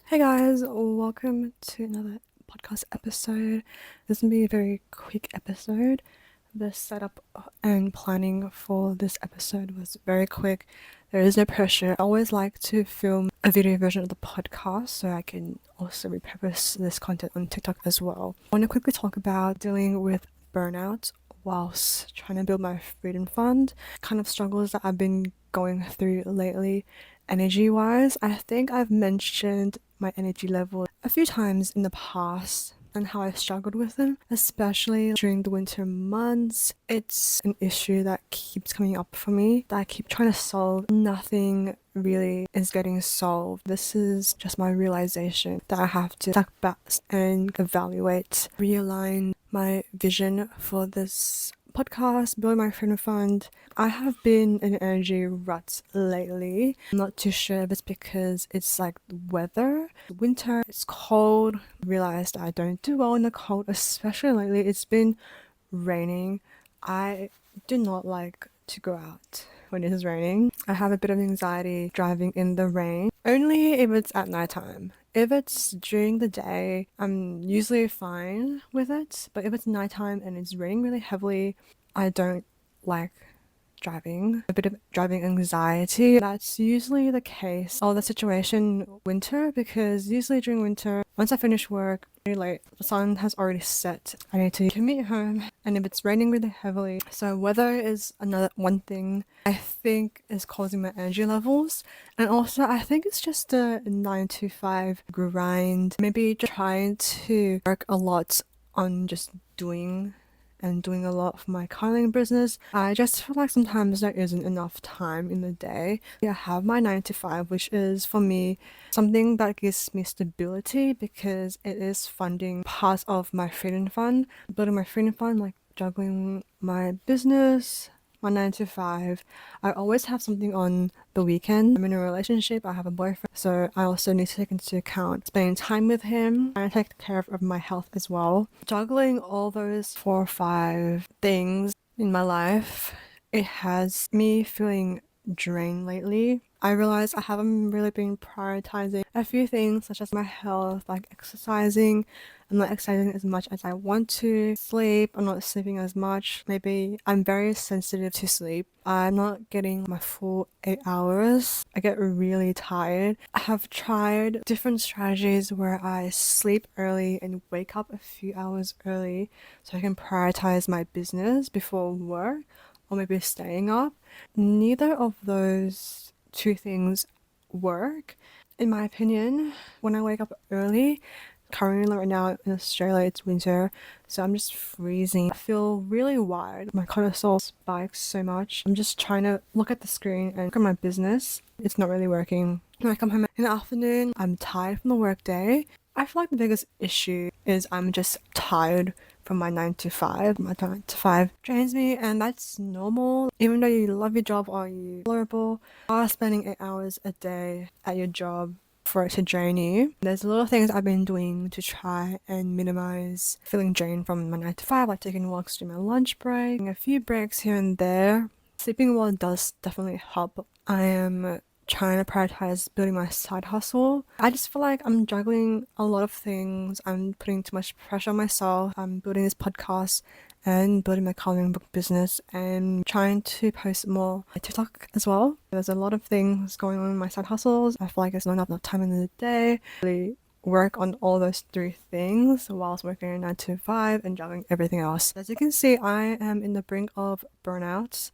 Hey guys, welcome to another podcast episode. This will be a very quick episode. The setup and planning for this episode was very quick. There is no pressure. I always like to film a video version of the podcast so I can also repurpose this content on TikTok as well. I want to quickly talk about dealing with burnout whilst trying to build my freedom fund, kind of struggles that I've been going through lately. Energy wise, I think I've mentioned my energy level a few times in the past and how I've struggled with them, especially during the winter months. It's an issue that keeps coming up for me that I keep trying to solve. Nothing really is getting solved. This is just my realization that I have to step back and evaluate, realign my vision for this podcast, build my freedom fund. I have been in an energy rut lately. I'm not too sure if it's because it's like the weather. Winter, it's cold. Realized I don't do well in the cold, especially lately. It's been raining. I do not like to go out when it is raining. I have a bit of anxiety driving in the rain, only if it's at nighttime. If it's during the day, I'm usually fine with it, but if it's nighttime and it's raining really heavily, I don't like driving. A bit of driving anxiety. That's usually the case or the situation winter, because usually during winter, once I finish work very late, the sun has already set. I need to commute home, and if it's raining really heavily, so weather is another one thing I think is causing my energy levels. And also I think it's just the 9 to 5 grind, maybe just trying to work a lot on just doing a lot for my curling business. I just feel like sometimes there isn't enough time in the day. I have my 9 to 5, which is for me something that gives me stability because it is funding part of my freedom fund. Building my freedom fund, like juggling my business, my 9 to 5. I always have something on the weekend. I'm in a relationship, I have a boyfriend, so I also need to take into account spending time with him and take care of my health as well. Juggling all those 4 or 5 things in my life, it has me feeling drained lately. I realize I haven't really been prioritizing a few things such as my health, like exercising. I'm not exercising as much as I want to. Sleep, I'm not sleeping as much. Maybe I'm very sensitive to sleep. I'm not getting my full 8 hours. I get really tired. I have tried different strategies where I sleep early and wake up a few hours early so I can prioritize my business before work or maybe staying up. Neither of those two things work. In my opinion, when I wake up early, currently right now in Australia it's winter, so I'm just freezing. I feel really wired. My cortisol spikes so much. I'm just trying to look at the screen and look at my business. It's not really working. When I come home in the afternoon, I'm tired from the workday. I feel like the biggest issue is I'm just tired from my 9 to 5. My 9 to 5 drains me, and that's normal. Even though you love your job or you're tolerable, you are spending 8 hours a day at your job for it to drain you. There's a lot of things I've been doing to try and minimize feeling drained from my 9 to 5, like taking walks during my lunch break, a few breaks here and there. Sleeping well does definitely help. I am trying to prioritize building my side hustle. I just feel like I'm juggling a lot of things. I'm putting too much pressure on myself. I'm building this podcast and building my coloring book business and trying to post more on TikTok as well. There's a lot of things going on in my side hustles. I feel like there's not enough time in the day to really work on all those 3 things whilst working a 9 to 5 and juggling everything else. As you can see, I am in the brink of burnout.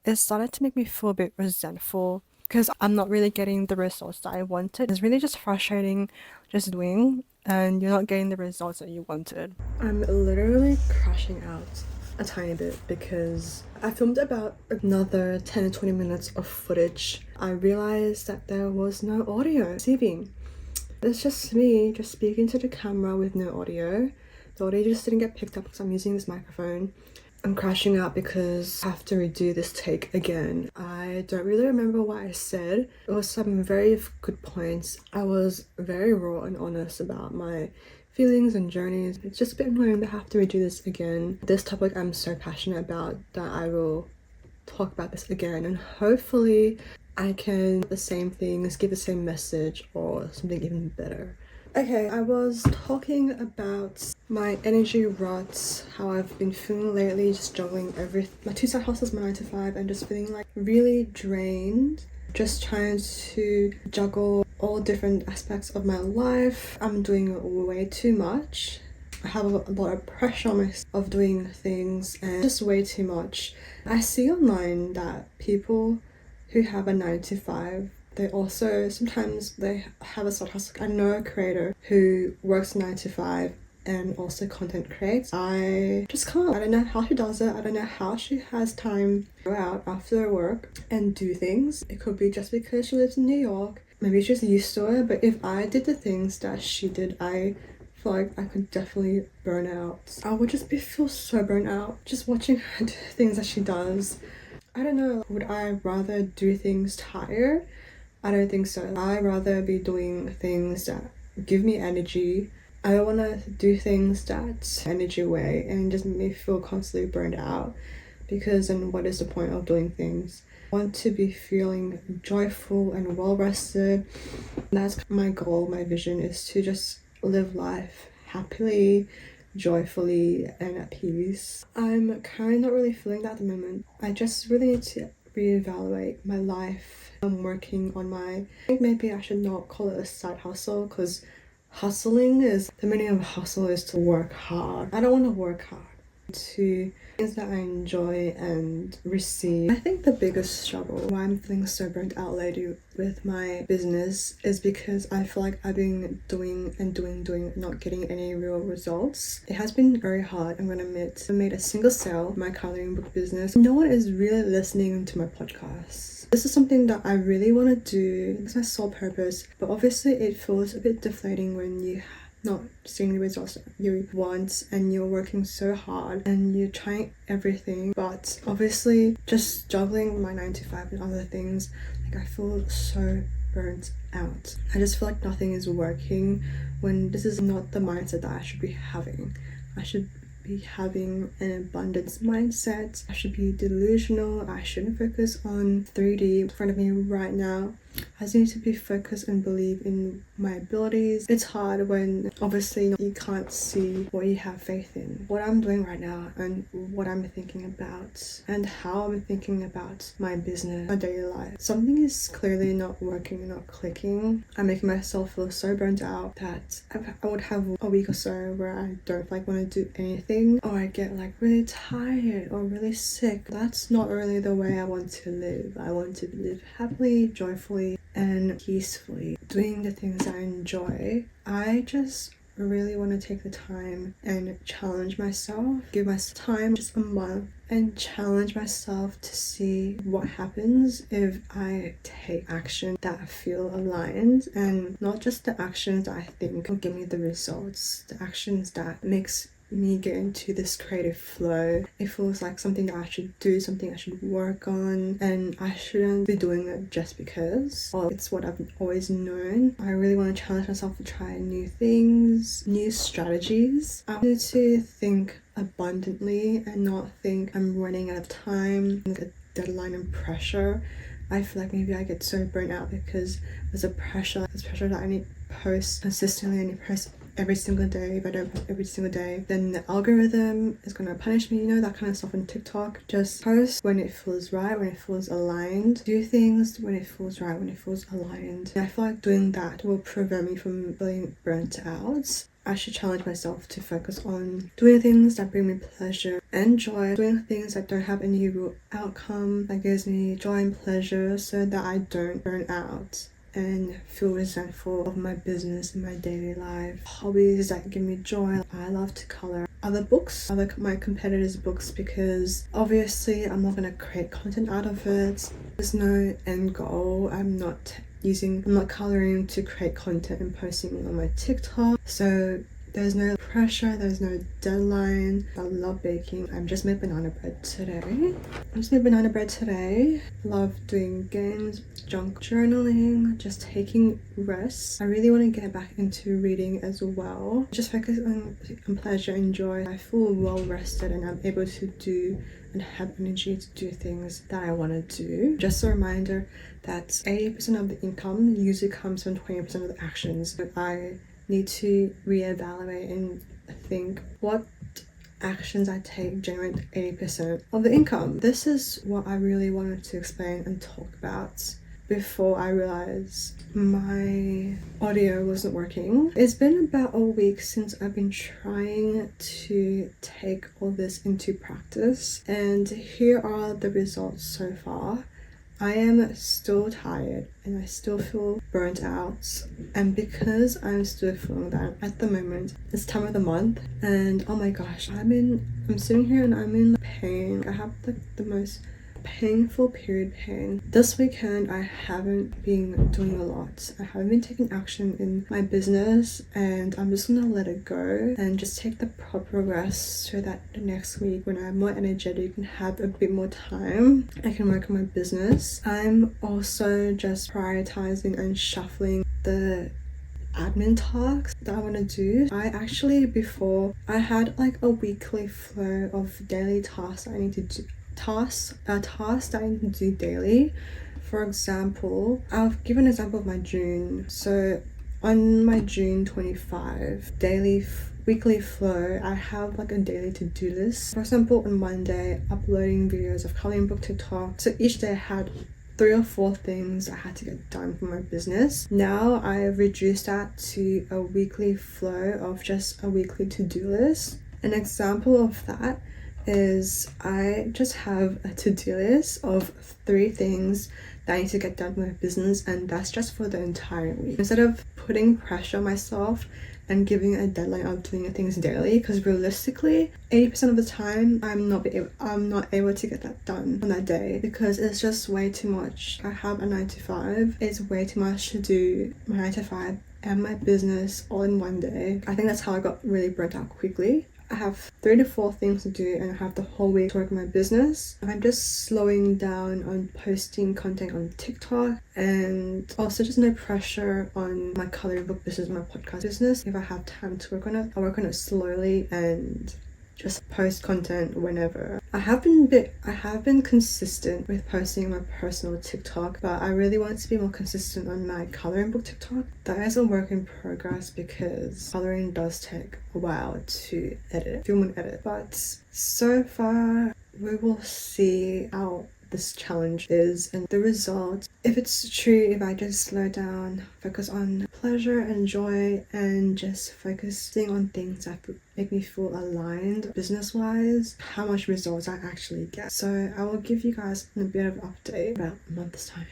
It started to make me feel a bit resentful because I'm not really getting the results that I wanted. It's really just frustrating just doing and you're not getting the results that you wanted. I'm literally crashing out a tiny bit because I filmed about another 10 to 20 minutes of footage. I realized that there was no audio receiving. It's just me just speaking to the camera with no audio. The audio just didn't get picked up because I'm using this microphone. I'm crashing out because I have to redo this take again. I don't really remember what I said. It was some very good points. I was very raw and honest about my feelings and journeys. It's just a bit annoying to have to redo this again. This topic I'm so passionate about that I will talk about this again, and hopefully I can do the same things, give the same message, or something even better. Okay, I was talking about my energy ruts, how I've been feeling lately, just juggling my 2 side hustles, my 9 to 5, and just feeling like really drained. Just trying to juggle all different aspects of my life. I'm doing way too much. I have a lot of pressure on myself of doing things and just way too much. I see online that people who have a 9 to 5, they also sometimes they have a side hustle. I know a creator who works 9 to 5 and also content creates. I just can't. I don't know how she does it. I don't know how she has time to go out after work and do things. It could be just because she lives in New York. Maybe she's used to it, but if I did the things that she did, I feel like I could definitely burn out. I would just feel so burnt out just watching her do things that she does. I don't know, would I rather do things tired? I don't think so. I'd rather be doing things that give me energy. I don't want to do things that energy away and just make me feel constantly burned out, because then what is the point of doing things? I want to be feeling joyful and well rested. That's my goal, my vision is to just live life happily, joyfully, and at peace. I'm currently not really feeling that at the moment. I just really need to reevaluate my life. I'm working on I think maybe I should not call it a side hustle, because hustling is, the meaning of hustle is to work hard. I don't want to work hard, to things that I enjoy and receive. I think the biggest struggle why I'm feeling so burnt out lately with my business is because I feel like I've been doing, not getting any real results. It has been very hard, I'm gonna admit. I made a single sale in my coloring book business. No one is really listening to my podcast. This is something that I really want to do. It's my sole purpose, but obviously it feels a bit deflating when you not seeing the results that you want and you're working so hard and you're trying everything, but obviously just juggling my 9 to 5 and other things, like I feel so burnt out. I just feel like nothing is working when this is not the mindset that I should be having. I should be having an abundance mindset. I should be delusional. I shouldn't focus on 3D in front of me right now. I just need to be focused and believe in my abilities. It's hard when obviously you can't see what you have faith in. What I'm doing right now and what I'm thinking about and how I'm thinking about my business, my daily life. Something is clearly not working and not clicking. I'm making myself feel so burnt out that I would have a week or so where I don't want to do anything, or I get like really tired or really sick. That's not really the way I want to live. I want to live happily, joyfully, and peacefully, doing the things I enjoy. I just really want to take the time and challenge myself, give myself time, just a month, and challenge myself to see what happens if I take action that I feel aligned, and not just the actions that I think will give me the results, the actions that makes me get into this creative flow. It feels like something that I should do, something I should work on, and I shouldn't be doing it just because, or it's what I've always known. I really want to challenge myself to try new things, new strategies. I need to think abundantly and not think I'm running out of time, a deadline and pressure. I feel like maybe I get so burnt out because there's pressure that I need to post consistently, I need to post every single day. If I don't post every single day, then the algorithm is going to punish me, that kind of stuff on TikTok. Just post when it feels right, when it feels aligned. Do things when it feels right, when it feels aligned. And I feel like doing that will prevent me from feeling burnt out. I should challenge myself to focus on doing things that bring me pleasure and joy, doing things that don't have any real outcome that gives me joy and pleasure, so that I don't burn out and feel resentful of my business and my daily life. Hobbies that give me joy. I love to color my competitors' books, because obviously I'm not going to create content out of it. There's no end goal. I'm not coloring to create content and posting on my TikTok. So There's no pressure, there's no deadline. I love baking. I just made banana bread today. Love doing games, junk journaling, just taking rest. I really want to get back into reading as well. Just focus on pleasure and joy. I feel well rested and I'm able to do and have energy to do things that I want to do. Just a reminder that 80% of the income usually comes from 20% of the actions. But I need to reevaluate and think what actions I take generate 80% of the income. This is what I really wanted to explain and talk about before I realized my audio wasn't working. It's been about a week since I've been trying to take all this into practice, and here are the results so far. I am still tired and I still feel burnt out, and because I'm still feeling that at the moment, it's time of the month and oh my gosh, I'm sitting here and I'm in pain. I have the most painful period pain. This weekend I haven't been doing a lot. I haven't been taking action in my business, and I'm just gonna let it go and just take the proper rest so that the next week when I'm more energetic and have a bit more time, I can work on my business. I'm also just prioritizing and shuffling the admin tasks that I want to do. Before I had like a weekly flow of daily tasks I need to do. Tasks that I need to do daily. For example, I'll give an example of my June. So on my June 25 weekly flow, I have like a daily to-do list. For example, on Monday, uploading videos of coloring book TikTok. So each day I had 3 or 4 things I had to get done for my business. Now I've reduced that to a weekly flow of just a weekly to-do list. An example of that is I just have a to-do list of 3 things that I need to get done with my business, and that's just for the entire week. Instead of putting pressure on myself and giving a deadline of doing things daily, because realistically 80% of the time I'm not able to get that done on that day because it's just way too much. I have a 9 to 5. It's way too much to do my 9 to 5 and my business all in one day. I think that's how I got really burnt out quickly. I have 3 to 4 things to do and I have the whole week to work on my business. I'm just slowing down on posting content on TikTok, and also just no pressure on my coloring book business, my podcast business. If I have time to work on it, I'll work on it slowly and just post content whenever. I have been consistent with posting my personal TikTok, but I really want to be more consistent on my coloring book TikTok. That is a work in progress because coloring does take a while to film and edit. But so far, we will see how this challenge is and the result. If it's true, if I just slow down, focus on pleasure and joy, and just focusing on things that make me feel aligned business-wise, how much results I actually get. So I will give you guys a bit of update about a month's time.